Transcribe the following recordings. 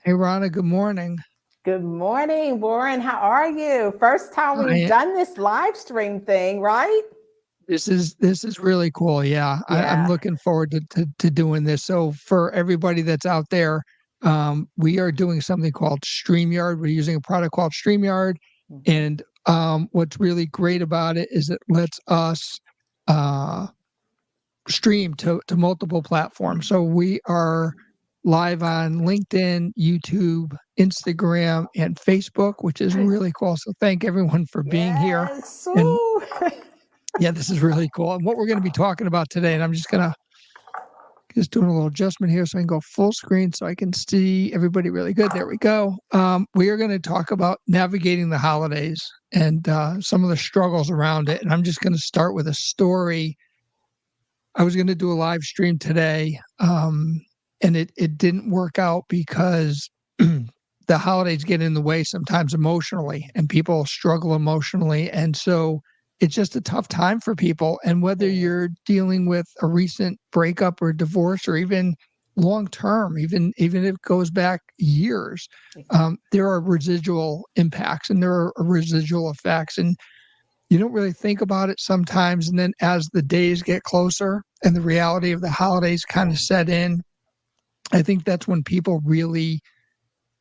Hey, Rana, good morning. Good morning, Warren. How are you? First time we've I, done this live stream thing, right? this is really cool. Yeah, I'm Yeah. looking forward to doing this. So for everybody that's out there, we are doing something called StreamYard. We're using a product called StreamYard, Mhm. and what's really great about it is it lets us uh, stream to multiple platforms. So we are live on LinkedIn, YouTube, Instagram, and Facebook, which is really cool. So thank everyone for being here. Yes. And Ooh. yeah, this is really cool. And what we're going to be talking about today, and I'm just doing a little adjustment here so I can go full screen so I can see everybody really good. There we go. We are going to talk about navigating the holidays and some of the struggles around it. And I'm just going to start with a story. I was going to do a live stream today, and it didn't work out because the holidays get in the way sometimes emotionally, and people struggle emotionally. And so it's just a tough time for people. And whether Yes. you're dealing with a recent breakup or divorce, or even long term, even if it goes back years, there are residual impacts and there are residual effects. And you don't really think about it sometimes. And then as the days get closer and the reality of the holidays kind Yeah. of set in, I think that's when people really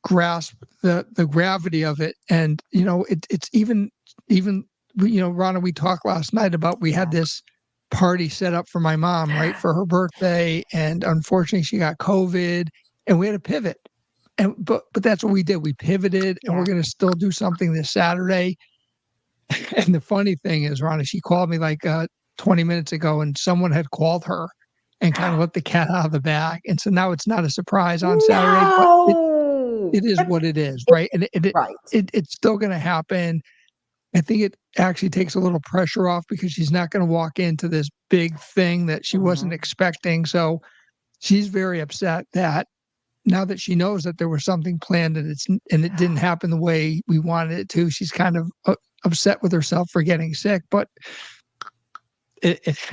grasp the gravity of it. And, it's even, Rana, we talked last night about, we had Yeah. this party set up for my mom, right, for her birthday. And unfortunately she got COVID and we had to pivot. But that's what we did. We pivoted, and we're Yeah. going to still do something this Saturday. And the funny thing is, Ronnie, she called me like 20 minutes ago, and someone had called her and kind of let the cat out of the bag. And so now it's not a surprise on Saturday, but No. it is But what it is, it, right? And right. it's still going to happen. I think it actually takes a little pressure off because she's not going to walk into this big thing that she wasn't Mhm. expecting. So she's very upset that now that she knows that there was something planned and it didn't happen the way we wanted it to, she's kind of upset with herself for getting sick. But it's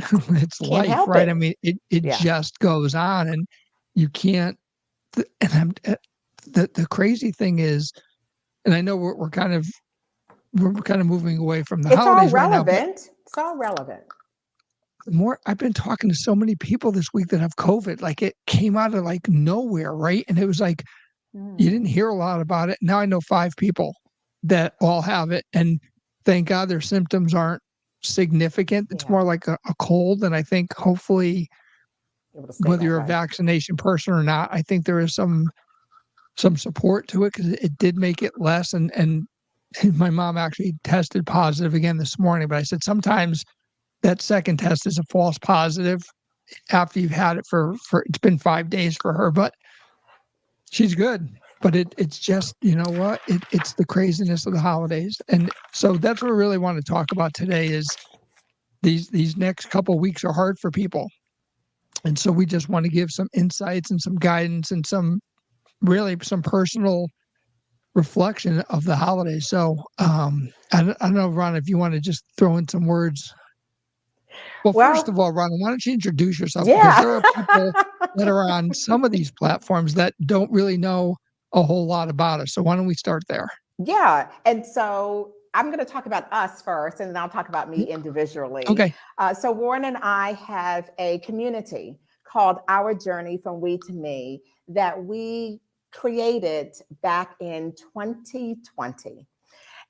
Can't life, help right? I it. mean, it Yeah. just goes on, and you can't. And the crazy thing is, and I know we're kind of moving away from the It's all holidays right now, but relevant. It's all relevant. the more I've been talking to so many people this week that have COVID, like it came out of like nowhere, right? And it was like you didn't Mm. hear a lot about it. Now I know 5 people that all have it, and thank God their symptoms aren't significant. It's Yeah. more like a cold, and I think hopefully Able to stay whether that you're a way. vaccination person or not, I think there is some support to it because it did make it less. And my mom actually tested positive again this morning, but I said sometimes that second test is a false positive after you've had it for it's been 5 days for her, but she's good. But it's just, you know what, it's the craziness of the holidays. And so that's what we really want to talk about today is these next couple weeks are hard for people. And so we just want to give some insights and some guidance and some personal reflection of the holidays. So I don't know, Ron, if you want to just throw in some words. Well, first Well, of all, Ron, why don't you introduce yourself? Because yeah. there are people that are on some of these platforms that don't really know a whole lot about us. So why don't we start there? Yeah. And so I'm going to talk about us first, and then I'll talk about me individually. Okay. So Warren and I have a community called Our Journey from We to Me that we created back in 2020.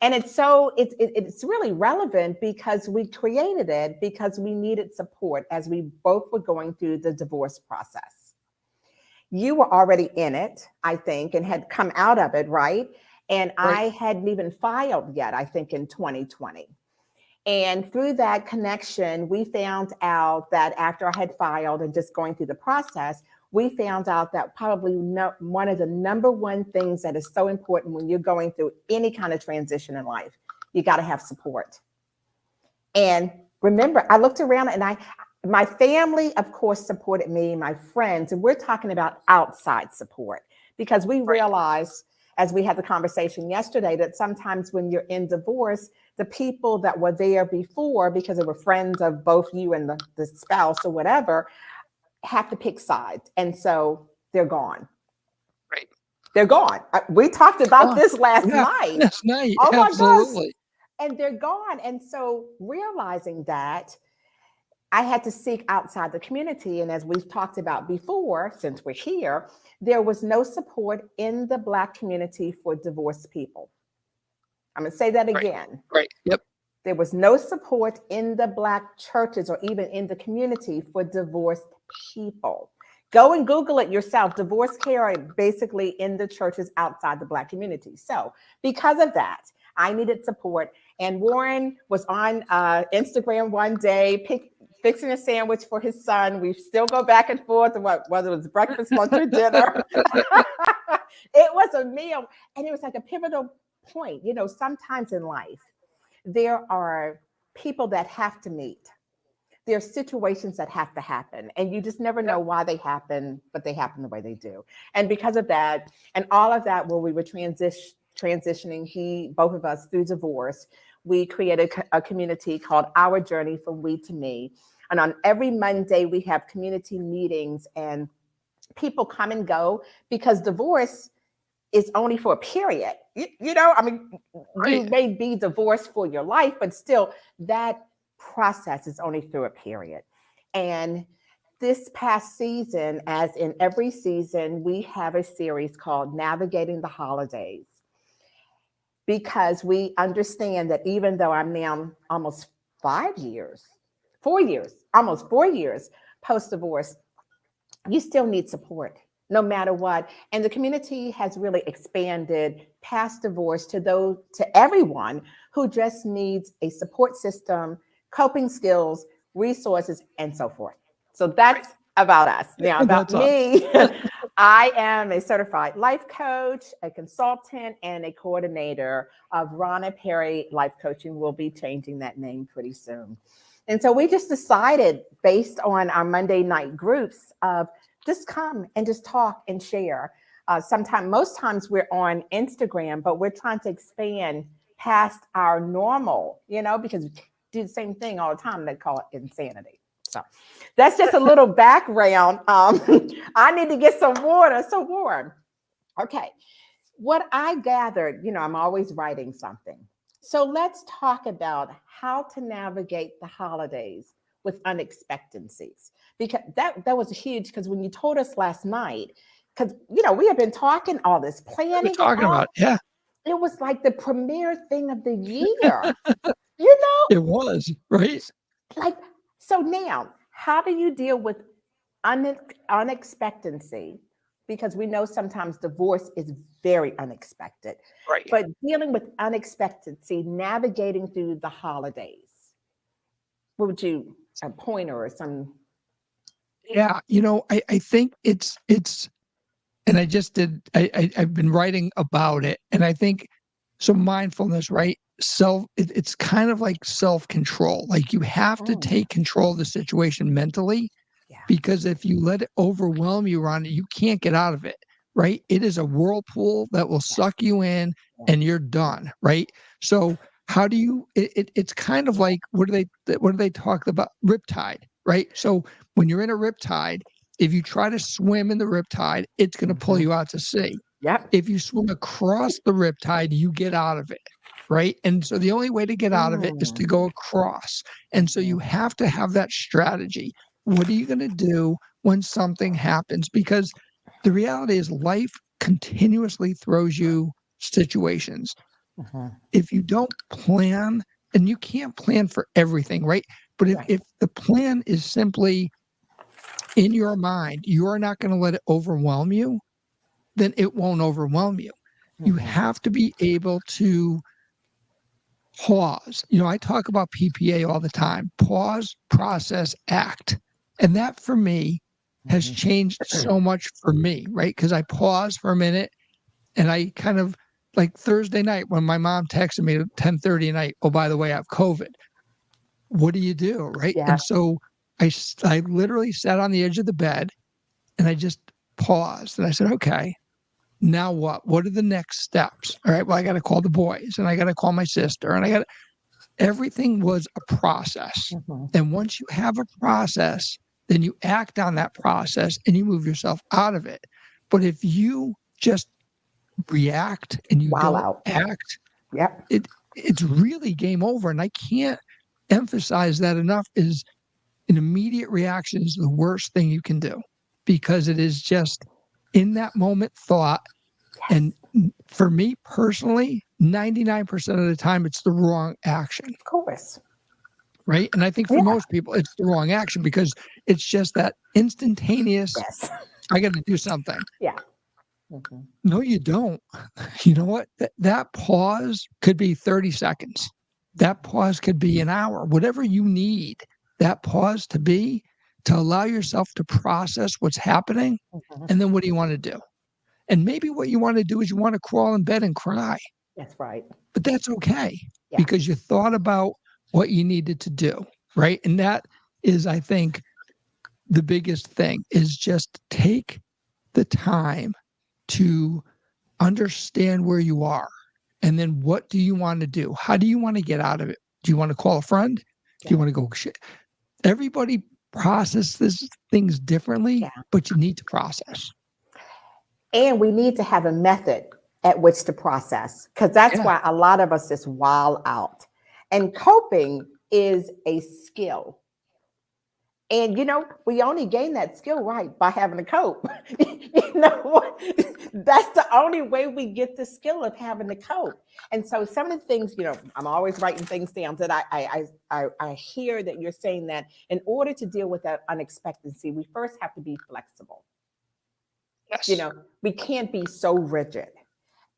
And it's really relevant because we created it because we needed support as we both were going through the divorce process. You were already in it, I think, and had come out of it, right? And Right. I hadn't even filed yet, I think, in 2020. And through that connection, we found out that after I had filed and just going through the process, we found out that probably one of the number one things that is so important when you're going through any kind of transition in life, you got to have support. And remember, I looked around and my family, of course, supported me, my friends, and we're talking about outside support because we Right. realized as we had the conversation yesterday that sometimes when you're in divorce, the people that were there before, because they were friends of both you and the spouse or whatever, have to pick sides. And so they're gone. Right. They're gone. We talked about Oh, this last yeah, night. last night, Oh my gosh. absolutely. And they're gone. And so realizing that, I had to seek outside the community. And as we've talked about before, since we're here, there was no support in the Black community for divorced people. I'm going to say that Right, again. right, yep, There was no support in the Black churches or even in the community for divorced people. Go and Google it yourself. Divorce care are basically in the churches outside the Black community. So because of that, I needed support. And Warren was on Instagram one day, fixing a sandwich for his son. We still go back and forth about whether it was breakfast, lunch, or dinner. It was a meal. And it was like a pivotal point. You know, sometimes in life, there are people that have to meet. There are situations that have to happen, and you just never know yep, why they happen, but they happen the way they do. And because of that, and all of that, where we were transitioning, both of us through divorce, we created a community called Our Journey from We to Me. And on every Monday, we have community meetings, and people come and go because divorce is only for a period. You know, I mean, you right, may be divorced for your life, but still that process is only through a period. And this past season, as in every season, we have a series called Navigating the Holidays, because we understand that even though I'm now almost 5 years, 4 years, almost 4 years post-divorce, you still need support no matter what. And the community has really expanded past divorce to everyone who just needs a support system, coping skills, resources, and so forth. So right, that's about us. Now, about that's us. me, I am a certified life coach, a consultant, and a coordinator of Rana Perry Life Coaching. We'll be changing that name pretty soon. And so we just decided, based on our Monday night groups, of just come and just talk and share. Most times we're on Instagram, but we're trying to expand past our normal, because we do the same thing all the time. They call it insanity. So that's just a little background. I need to get some water. So Warren, okay. What I gathered, I'm always writing something. So let's talk about how to navigate the holidays with unexpectancies, because that was huge. Because when you told us last night, because we have been talking all this What are we planning and talking all, about? Yeah, it was like the premier thing of the year, you know, it was, right? like, so now how do you deal with unexpectancy? Because we know sometimes divorce is very unexpected, Right. but dealing with unexpectancy, navigating through the holidays, what would you, a pointer or some? Yeah, I think it's and I just did I've been writing about it, and I think so mindfulness, right? It's kind of like self-control. Like you have to Mm, take control of the situation mentally, yeah. because if you let it overwhelm you, Ron, you can't get out of it, right? It is a whirlpool that will Yes. suck you in Yeah. and you're done, right? So how do you it's kind of like what do they talk about? Riptide, right? So when you're in a riptide, if you try to swim in the riptide, it's going to pull Mhm. you out to sea. Yep. If you swim across the riptide, you get out of it, right? And so the only way to get out of it is Mm, to go across. And so you mhm. have to have that strategy. What are you going to do when something happens? Because the reality is life continuously throws you situations. Mhm. If you don't plan, and you can't plan for everything, right? But if, Right. if the plan is simply in your mind, you're not going to let it overwhelm you, then it won't overwhelm you. You Mhm. have to be able to pause. I talk about PPA all the time: pause, process, act. And that for me has Mhm. changed so much for me, right? Because I pause for a minute, and I kind of, like Thursday night when my mom texted me at 10:30 at night, "Oh, by the way, I have COVID." What do you do, right? Yeah. And so I literally sat on the edge of the bed and I just paused and I said, "Okay, now what? What are the next steps?" All right, well, I got to call the boys and I got to call my sister, and everything was a process. Mhm. And once you have a process, then you act on that process and you move yourself out of it. But if you just react and you Wow don't out. act, Yep. it's really game over. And I can't emphasize that enough. Is an immediate reaction is the worst thing you can do, because it is just in that moment thought. And for me personally, 99% of the time, it's the wrong action. Of course. Right. And I think for most people, it's the wrong action because it's just that instantaneous, Yes. I got to do something. Yeah. Mm-hmm. No, you don't. You know what? That pause could be 30 seconds. That pause could be an hour, whatever you need that pause to be, to allow yourself to process what's happening. Mm-hmm. And then what do you want to do? And maybe what you want to do is you want to crawl in bed and cry. That's right. But that's okay, Yeah. because you thought about what you needed to do, right? And that is, I think, the biggest thing is just take the time to understand where you are. And then what do you want to do? How do you want to get out of it? Do you want to call a friend? Do you want to go shit? Everybody processes things differently, but you need to process. And we need to have a method at which to process, because that's why a lot of us just wild out. And coping is a skill. And, you know, we only gain that skill, right, by having to cope. You know what? That's the only way we get the skill of having to cope. And so some of the things, you know, I'm always writing things down that I hear that you're saying that in order to deal with that unexpectancy, we first have to be flexible. Yes. You know, we can't be so rigid.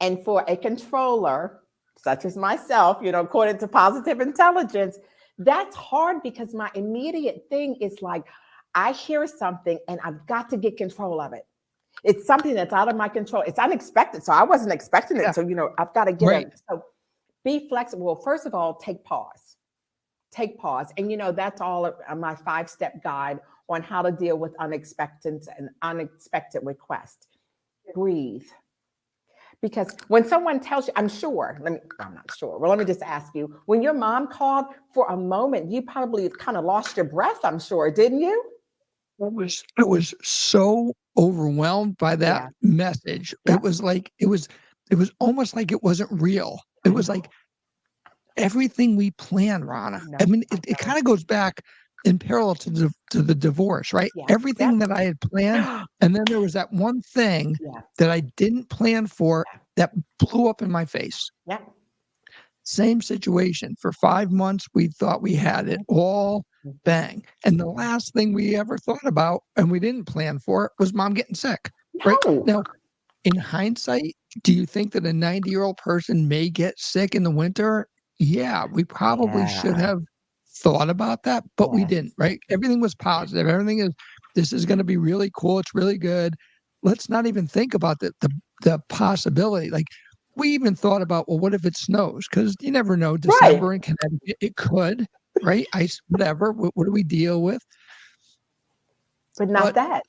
And for a controller, such as myself, you know, according to positive intelligence, that's hard because my immediate thing is like, I hear something and I've got to get control of it. It's something that's out of my control. It's unexpected. So I wasn't expecting it. So, you know, I've got to get it. So be flexible. Well, first of all, take pause. Take pause. And, you know, that's all of my 5-step guide on how to deal with unexpected requests. Breathe. Because when someone tells you, I'm not sure. Well, let me just ask you, when your mom called for a moment, you probably kind of lost your breath, I'm sure, didn't you? I was so overwhelmed by that message. Yeah. It was almost like it wasn't real. It was like everything we planned, Rana. I mean, it kind of goes back in parallel to the divorce, right? Yeah. Everything that I had planned, and then there was that one thing that I didn't plan for that blew up in my face. Yeah. Same situation. For 5 months, we thought we had it all bang. And the last thing we ever thought about, and we didn't plan for it, was mom getting sick. Right? Now, in hindsight, do you think that a 90-year-old person may get sick in the winter? Yeah, we probably should have thought about that, but we didn't, right? Everything was positive. This is going to be really cool. It's really good. Let's not even think about the possibility. Like, we even thought about, well, what if it snows? Because you never know. December in Connecticut, it could, right? Ice, whatever. What do we deal with? But not that.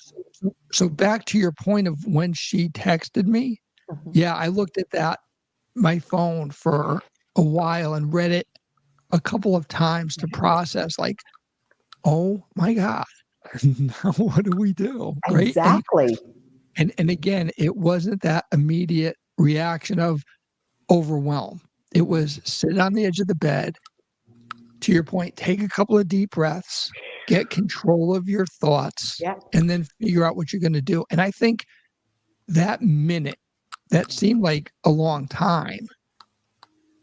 So back to your point of when she texted me, I looked at my phone for a while and read it a couple of times to process, like, oh my God, now what do we do? Right? Exactly. And again, it wasn't that immediate reaction of overwhelm. It was sit on the edge of the bed. To your point, take a couple of deep breaths, get control of your thoughts, and then figure out what you're going to do. And I think that minute, that seemed like a long time,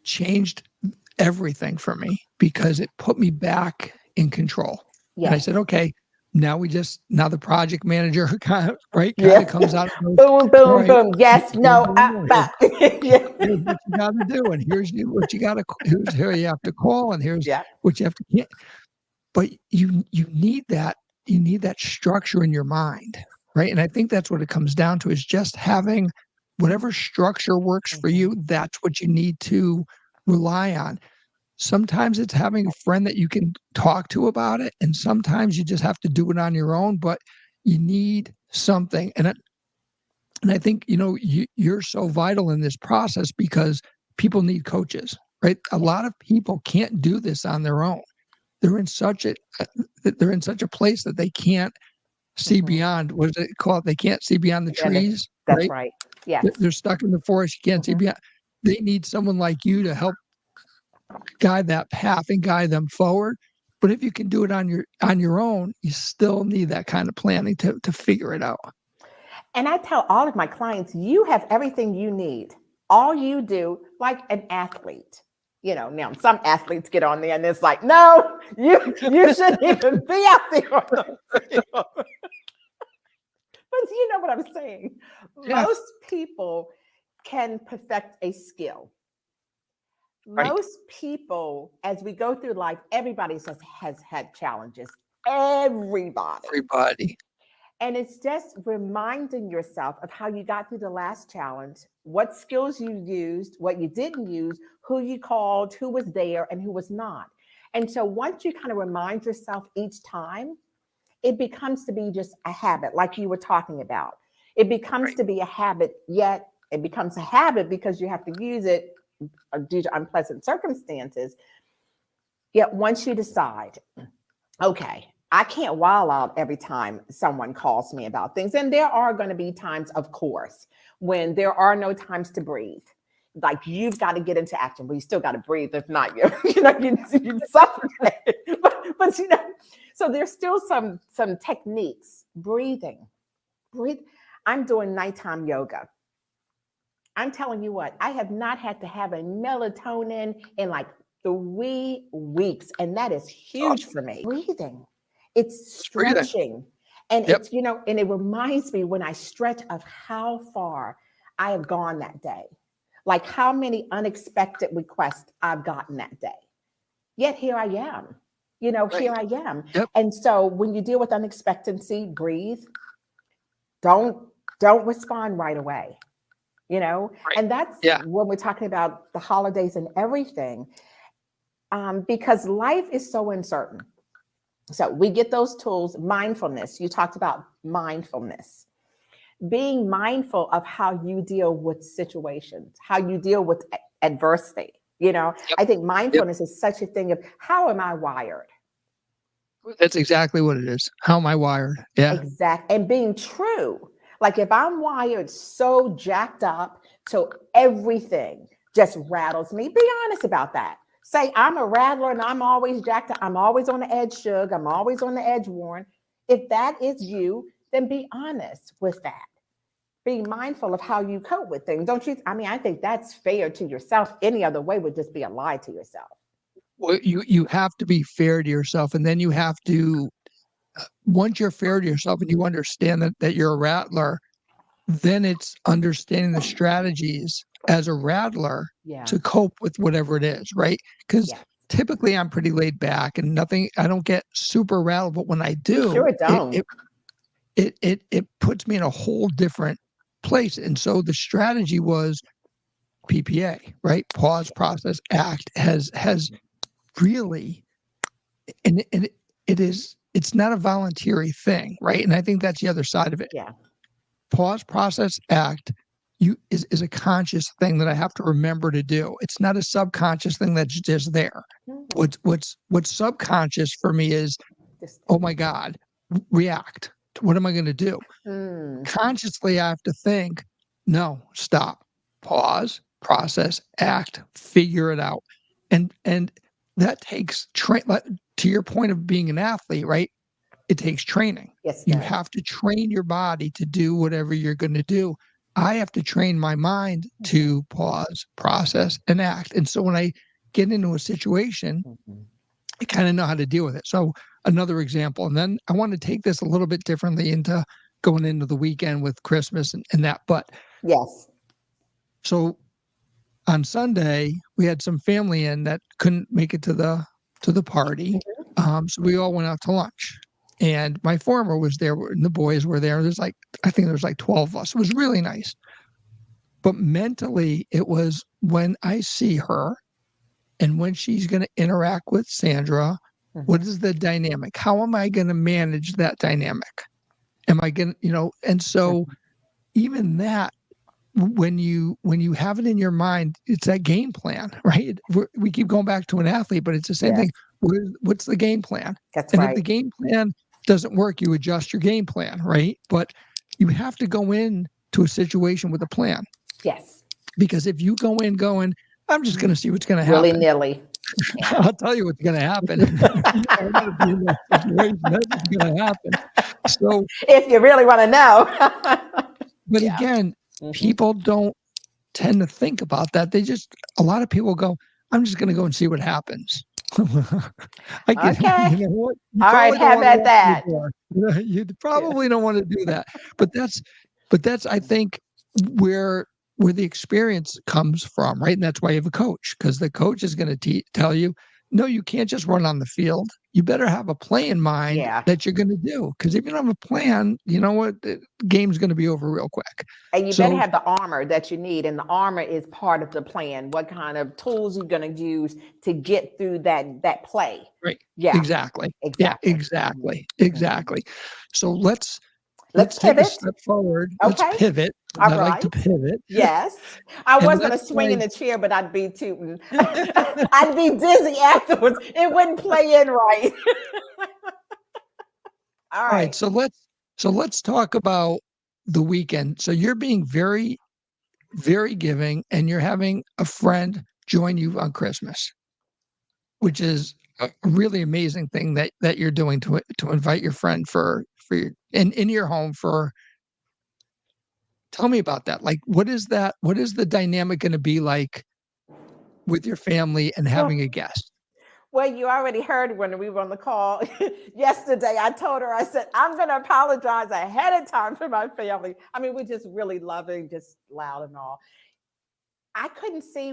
changed everything for me because it put me back in control. And I said, okay, now the project manager kind of comes out. And goes, boom, boom. Yes, no, here's what you got to do, and here's what you got to. Here you have to call, and here's what you have to get. But you need that. You need that structure in your mind, right? And I think that's what it comes down to, is just having whatever structure works for you. That's what you need to rely on. Sometimes it's having a friend that you can talk to about it, and sometimes you just have to do it on your own, but you need something. And I think, you're so vital in this process because people need coaches, right? A lot of people can't do this on their own. They're in such a place that they can't see beyond, what is it called? They can't see beyond the trees. That's right. Yes. They're stuck in the forest. You can't see beyond. They need someone like you to help guide that path and guide them forward. But if you can do it on your own, you still need that kind of planning to figure it out. And I tell all of my clients, you have everything you need. All you do, like an athlete. Now some athletes get on there and it's like, no, you shouldn't even be out there on the field. But you know what I'm saying? Yeah. Most people can perfect a skill. Right. Most people, as we go through life, everybody has had challenges. Everybody. And it's just reminding yourself of how you got through the last challenge, what skills you used, what you didn't use, who you called, who was there, and who was not. And so once you kind of remind yourself each time, it becomes to be just a habit, like you were talking about. It becomes to be a habit, yet it becomes a habit because you have to use it due to unpleasant circumstances. Yet once you decide, okay, I can't wild out every time someone calls me about things. And there are going to be times, of course, when there are no times to breathe. Like you've got to get into action, but you still got to breathe. If not, you suffocate. But so there's still some techniques. Breathe. I'm doing nighttime yoga. I'm telling you what, I have not had to have a melatonin in like 3 weeks. And that is huge for me. Breathing. It's stretching. And it's, and it reminds me when I stretch of how far I have gone that day. Like how many unexpected requests I've gotten that day. Yet here I am. Here I am. Yep. And so when you deal with unexpectancy, breathe. Don't respond right away. And that's when we're talking about the holidays and everything, because life is so uncertain. So we get those tools, mindfulness. You talked about mindfulness, being mindful of how you deal with situations, how you deal with adversity. I think mindfulness is such a thing of how am I wired? That's exactly what it is. How am I wired? Yeah. Exactly. And being true. Like if I'm wired so jacked up to everything just rattles me, be honest about that. Say I'm a rattler and I'm always jacked up. I'm always on the edge, Suge. I'm always on the edge, Warren. If that is you, then be honest with that. Be mindful of how you cope with things. Don't you? I mean, I think that's fair to yourself. Any other way would just be a lie to yourself. Well, you have to be fair to yourself, and then you have to, once you're fair to yourself and you understand that you're a rattler, then it's understanding the strategies as a rattler to cope with whatever it is, right? Because typically I'm pretty laid back and I don't get super rattled, but when I do, sure don't. It puts me in a whole different place. And so the strategy was PPA, right? Pause, process, act has really, and it's not a voluntary thing, right? And I think that's the other side of it. Yeah. Pause, process, act is a conscious thing that I have to remember to do. It's not a subconscious thing that's just there. What's subconscious for me is, oh my God, react. What am I going to do? Consciously, I have to think, no, stop, pause, process, act, figure it out. And that takes to your point of being an athlete, right? It takes training. Yes, you have to train your body to do whatever you're going to do. I have to train my mind to pause, process, and act. And so when I get into a situation, I kind of know how to deal with it. So another example, and then I want to take this a little bit differently into going into the weekend with Christmas and that. But so on Sunday, we had some family in that couldn't make it to the party. So we all went out to lunch. And my former was there, and the boys were there. I think there was like 12 of us. It was really nice. But mentally, it was when I see her and when she's going to interact with Sandra, what is the dynamic? How am I going to manage that dynamic? Am I going to, and so even that, when you have it in your mind, it's that game plan, right? We keep going back to an athlete, but it's the same thing. What's the game plan? That's and right. If the game plan doesn't work, you adjust your game plan, right? But you have to go in to a situation with a plan. Yes. Because if you go in going, I'm just going to see what's going to happen. Willy-nilly. Yeah. I'll tell you what's going to happen. I'm going to be in that situation. That's what's going to happen. So, if you really want to know. but again, people don't tend to think about that. A lot of people go, I'm just going to go and see what happens. Okay. You know what? You All right, have at that. You probably don't want to do that. But that's I think where the experience comes from, right? And that's why you have a coach, because the coach is going to tell you, no, you can't just run on the field. You better have a play in mind that you're going to do. Because if you don't have a plan, you know what? The game's going to be over real quick. And you better have the armor that you need. And the armor is part of the plan. What kind of tools you're going to use to get through that play. Right. Yeah. Exactly. Yeah, exactly. Exactly. So let's take a step forward. Okay. Let's pivot. All I right. like to pivot. Yes. I was going to swing in the chair, but I'd be too, I'd be dizzy afterwards. It wouldn't play in right. All right. So let's talk about the weekend. So you're being very, very giving, and you're having a friend join you on Christmas, which is a really amazing thing that you're doing to invite your friend for your in your home for. Tell me about that. Like, what is that? What is the dynamic going to be like with your family and having a guest? Well, you already heard when we were on the call yesterday. I told her, I said, I'm going to apologize ahead of time for my family. I mean, we're just really loving, just loud and all. I couldn't see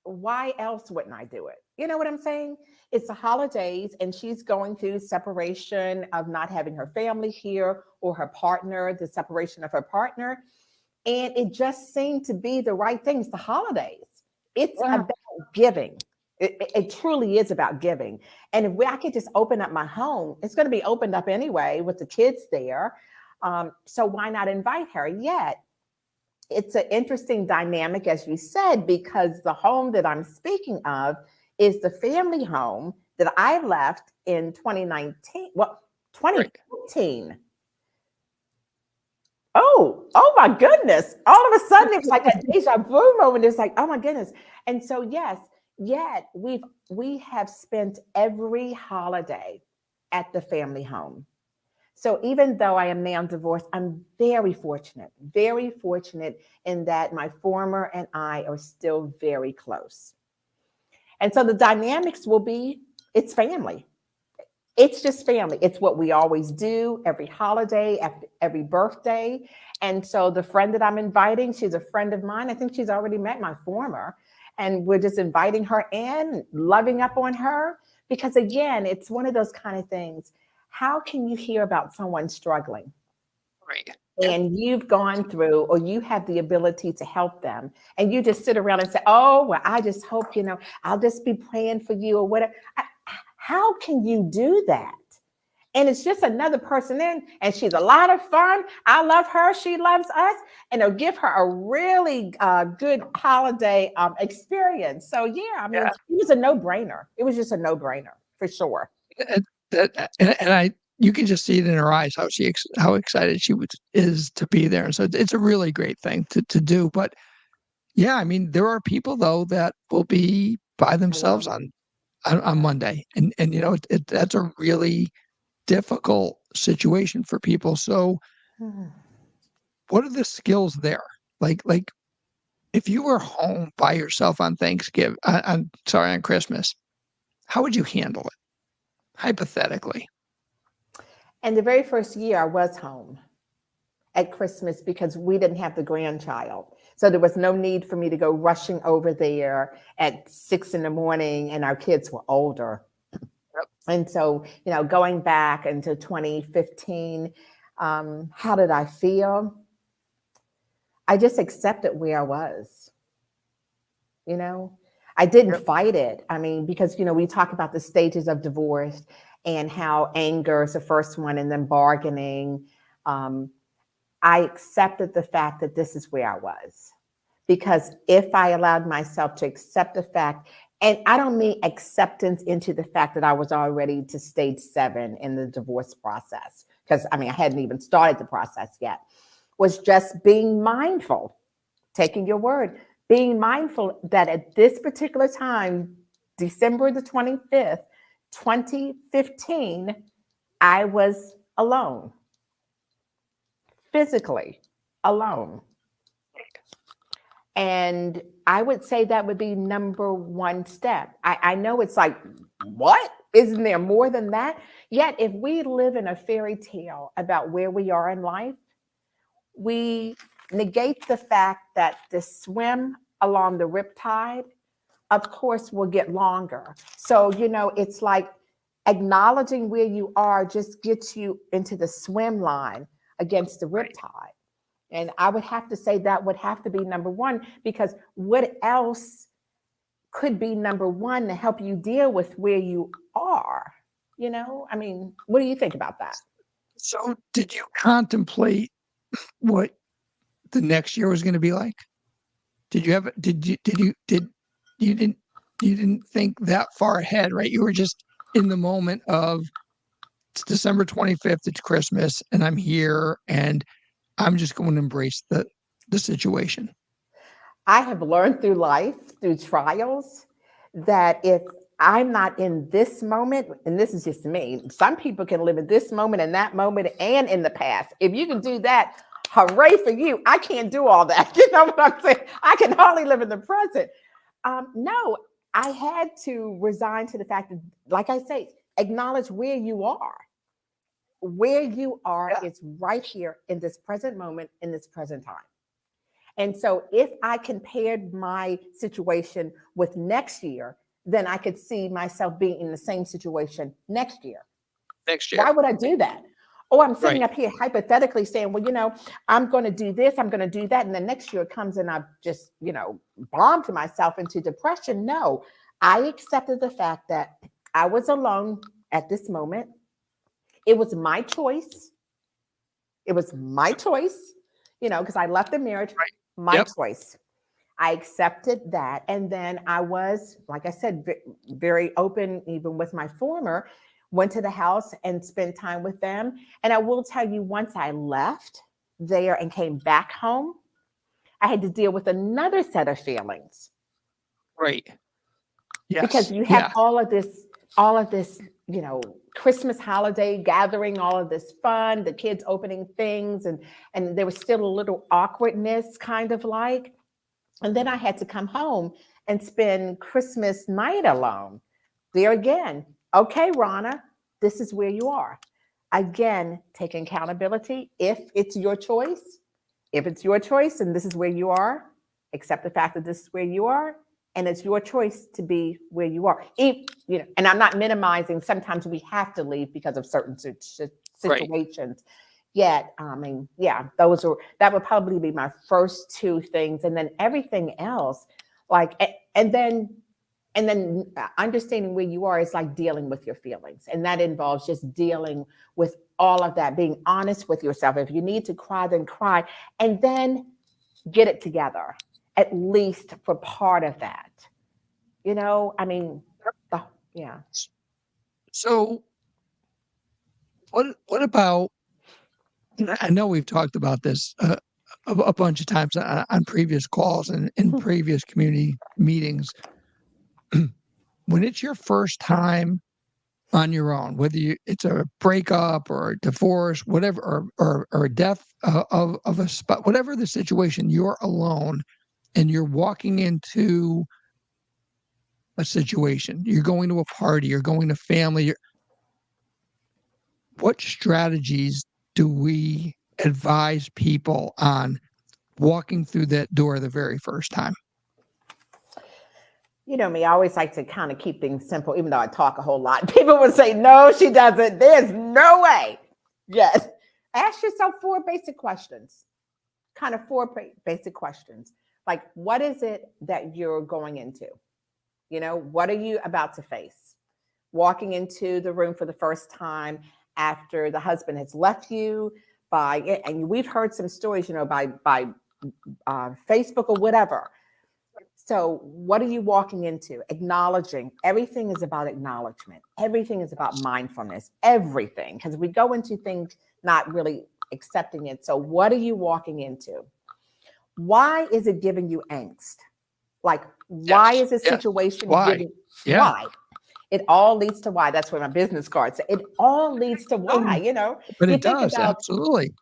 why else wouldn't I do it? You know what I'm saying? It's the holidays, and she's going through separation of not having her family here or her partner, the separation of her partner. And it just seemed to be the right thing. It's the holidays. It's about giving. It truly is about giving. And if I could just open up my home, it's going to be opened up anyway with the kids there. So why not invite her? Yet it's an interesting dynamic, as you said, because the home that I'm speaking of is the family home that I left in 2019. Well, 2015. Oh my goodness. All of a sudden, it's like a deja vu moment. It's like, oh my goodness. And so, yes, yet we have spent every holiday at the family home. So even though I am now divorced, I'm very fortunate in that my former and I are still very close. And so the dynamics will be, it's family. It's just family. It's what we always do every holiday, every birthday. And so the friend that I'm inviting, she's a friend of mine. I think she's already met my former. And we're just inviting her in, loving up on her. Because again, it's one of those kind of things. How can you hear about someone struggling? Right. And you've gone through, or you have the ability to help them. And you just sit around and say, oh, well, I just hope, I'll just be praying for you or whatever. How can you do that? And it's just another person in, and she's a lot of fun. I love her. She loves us. And it'll give her a really good holiday experience. So, yeah, I mean, it was a no-brainer. It was just a no-brainer for sure. And you can just see it in her eyes how excited she is to be there. So it's a really great thing to do. But yeah, I mean, there are people though that will be by themselves on Monday, and that's a really difficult situation for people. So, what are the skills there? Like if you were home by yourself on Thanksgiving, on Christmas, how would you handle it? Hypothetically. And the very first year I was home at Christmas because we didn't have the grandchild. So there was no need for me to go rushing over there at 6 a.m. and our kids were older. And so, going back into 2015, how did I feel? I just accepted where I was. I didn't fight it. I mean, because, we talk about the stages of divorce and how anger is the first one and then bargaining. I accepted the fact that this is where I was. Because if I allowed myself to accept the fact, and I don't mean acceptance into the fact that I was already to stage 7 in the divorce process, because I hadn't even started the process yet. was just being mindful, taking your word, being mindful that at this particular time, December the 25th, 2015, I was alone, physically alone. And I would say that would be number one step. I know it's like, what? Isn't there more than that? Yet, if we live in a fairy tale about where we are in life, we negate the fact that the swim along the riptide, of course, will get longer. So, it's like acknowledging where you are just gets you into the swim line against the riptide. And I would have to say that would have to be number one, because what else could be number one to help you deal with where you are? I mean, what do you think about that? So did you contemplate what the next year was going to be like? You didn't think that far ahead, right? You were just in the moment of, it's December 25th, it's Christmas, and I'm here, and I'm just going to embrace the situation. I have learned through life, through trials, that if I'm not in this moment, and this is just me, some people can live in this moment and that moment and in the past. If you can do that, hooray for you. I can't do all that. You know what I'm saying? I can hardly live in the present. No, I had to resign to the fact that, like I say, acknowledge where you are. Where you are is right here in this present moment, in this present time. And so if I compared my situation with next year, then I could see myself being in the same situation next year. Why would I do that? Oh, I'm sitting up here hypothetically saying, well, I'm going to do this, I'm going to do that. And then next year comes and I've just, bombed myself into depression. No, I accepted the fact that I was alone at this moment. It was my choice. It was my choice, because I left the marriage, my choice. I accepted that. And then I was, like I said, very open, even with my former, went to the house and spent time with them. And I will tell you, once I left there and came back home, I had to deal with another set of feelings. Right. Yes. Because you have all of this, Christmas holiday gathering, all of this fun, the kids opening things, and there was still a little awkwardness, kind of like. And then I had to come home and spend Christmas night alone. There again, okay, Rana, this is where you are. Again, take accountability. If it's your choice, and this is where you are, accept the fact that this is where you are, and it's your choice to be where you are. And I'm not minimizing. Sometimes we have to leave because of certain situations. Yet, that would probably be my first two things, and then everything else, and then understanding where you are is like dealing with your feelings, and that involves just dealing with all of that, being honest with yourself. If you need to cry, then cry, and then get it together, at least for part of that. So what about, I know we've talked about this a bunch of times on previous calls and in previous community meetings. When it's your first time on your own, whether it's a breakup or a divorce, whatever, or a death of a spot, whatever the situation, you're alone and you're walking into a situation, you're going to a party, you're going to family. What strategies do we advise people on walking through that door the very first time? You know me, I always like to kind of keep things simple, even though I talk a whole lot. People would say, no, she doesn't. There's no way. Yes. Ask yourself four basic questions. Like, what is it that you're going into? What are you about to face? Walking into the room for the first time after the husband has left you, and we've heard some stories, by Facebook or whatever. So what are you walking into? Acknowledging. Everything is about acknowledgement. Everything is about mindfulness. Everything. Because we go into things not really accepting it. So what are you walking into? Why is it giving you angst? Like, why is a situation giving why? It all leads to why. That's what my business card says. It all leads to why, you know. But you it does, absolutely.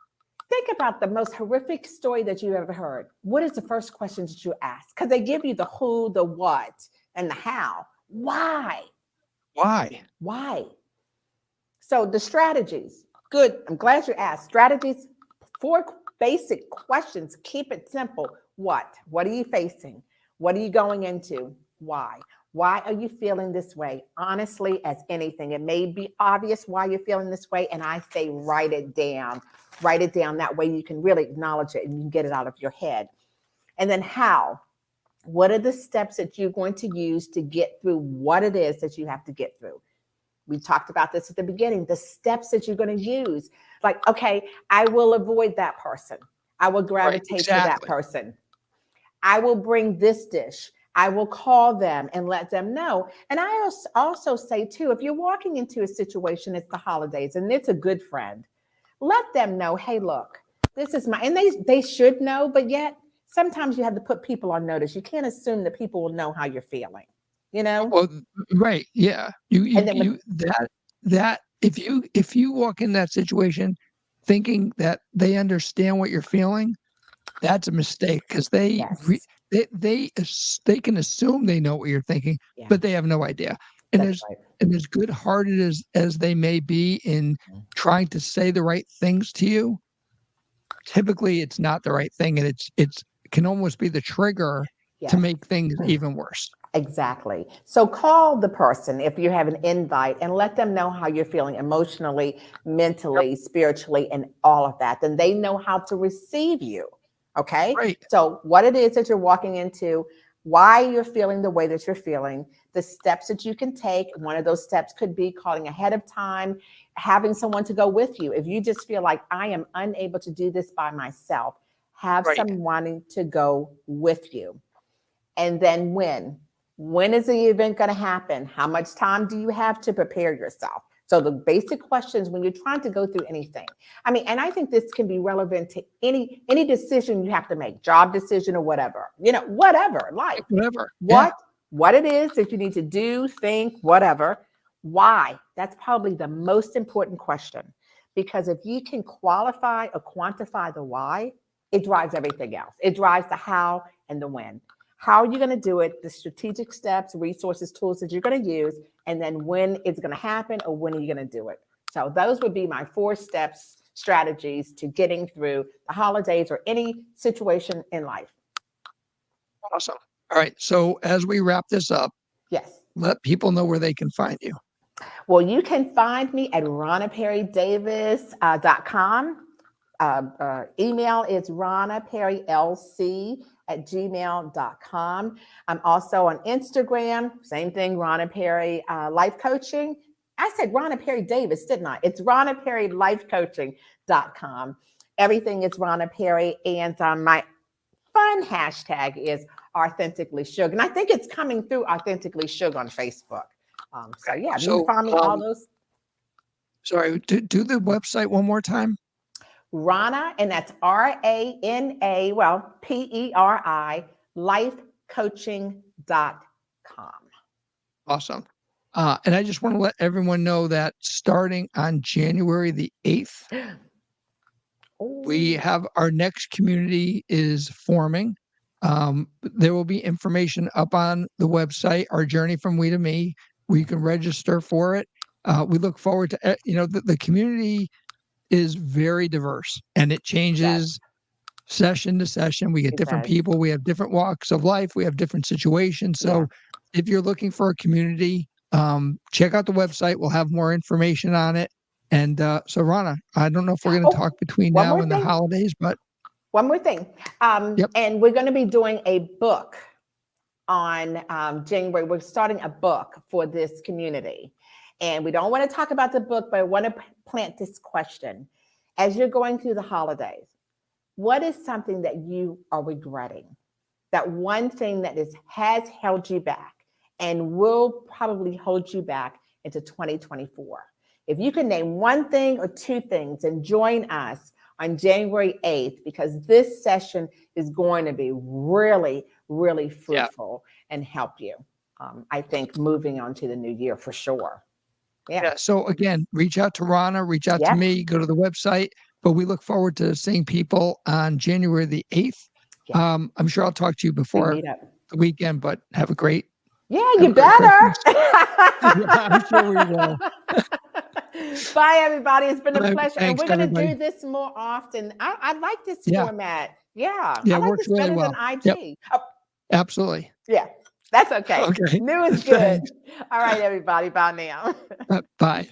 Think about the most horrific story that you ever heard. What is the first question that you ask? Because they give you the who, the what, and the how. Why? Why? Why? So the strategies, good. I'm glad you asked. Strategies, 4 basic questions. Keep it simple. What? What are you facing? What are you going into? Why? Why are you feeling this way? Honestly, as anything, it may be obvious why you're feeling this way. And I say, write it down. Write it down. That way you can really acknowledge it and you can get it out of your head. And then how? What are the steps that you're going to use to get through what it is that you have to get through? We talked about this at the beginning, the steps that you're going to use. Like, okay, I will avoid that person. I will gravitate to that person. I will bring this dish. I will call them and let them know. And I also say too, if you're walking into a situation, it's the holidays and it's a good friend, let them know, hey, look, this is and they should know, but yet sometimes you have to put people on notice. You can't assume that people will know how you're feeling, you know? Well, right. Yeah. If you walk in that situation thinking that they understand what you're feeling, that's a mistake, because they can assume they know what you're thinking, but they have no idea. And as good-hearted as they may be in trying to say the right things to you, typically it's not the right thing, and it can almost be the trigger to make things even worse. Exactly. So call the person if you have an invite and let them know how you're feeling emotionally, mentally, spiritually, and all of that. Then they know how to receive you. Okay. Right. So what it is that you're walking into, why you're feeling the way that you're feeling, the steps that you can take. One of those steps could be calling ahead of time, having someone to go with you. If you just feel like I am unable to do this by myself, have someone to go with you. And then when is the event going to happen? How much time do you have to prepare yourself? So the basic questions when you're trying to go through anything. I mean, and I think this can be relevant to any decision you have to make, job decision or whatever, you know, whatever, life. Whatever. What it is that you need to do, think, whatever. Why? That's probably the most important question. Because if you can qualify or quantify the why, it drives everything else. It drives the how and the when. How are you going to do it? The strategic steps, resources, tools that you're going to use, and then when it's going to happen or when are you going to do it? So those would be my 4 steps, strategies to getting through the holidays or any situation in life. Awesome. All right. So as we wrap this up, let people know where they can find you. Well, you can find me at RanaPerryDavis.com. Email is RanaPerryLC@gmail.com. I'm also on Instagram, same thing, Rana Perry Life Coaching. I said Rana Perry Davis, didn't I? It's RanaPerryLifeCoaching.com. Everything is Rana Perry, and my fun hashtag is Authentically Sugar, and I think it's coming through Authentically Sugar on Facebook. So yeah, you can find me all those. Sorry, do the website one more time. Rana, and that's RANA, well, PERI, lifecoaching.com. Awesome. And I just want to let everyone know that starting on January the 8th, we have our next community is forming. There will be information up on the website, Our Journey from We to Me, where you can register for it. We look forward to, the community is very diverse, and it changes session to session. We get different people. We have different walks of life. We have different situations. So if you're looking for a community, check out the website. We'll have more information on it. And so, Rana, I don't know if we're going to talk between now and the holidays, but one more thing. And we're going to be doing a book on January. We're starting a book for this community. And we don't want to talk about the book, but I want to plant this question. As you're going through the holidays, what is something that you are regretting? That one thing that has held you back and will probably hold you back into 2024. If you can name one thing or 2 things and join us on January 8th, because this session is going to be really, really fruitful and help you. I think moving on to the new year for sure. Yeah. So again, reach out to Rana, reach out to Yep. me, go to the website. But we look forward to seeing people on January the 8th. Yes. I'm sure I'll talk to you We before meet up. the weekend, but have a great. Yeah, Have you a great better. Yeah, I'm sure we will. Bye, everybody. It's been a Bye. pleasure. And Thanks, we're going to everybody. do this more often. I like this Yeah. format. Yeah. Yeah, I it like works this really better well. than IG. Yep. Oh, Absolutely. yeah, that's okay. Okay. New is good. Thanks. All right, everybody. Bye now. Bye.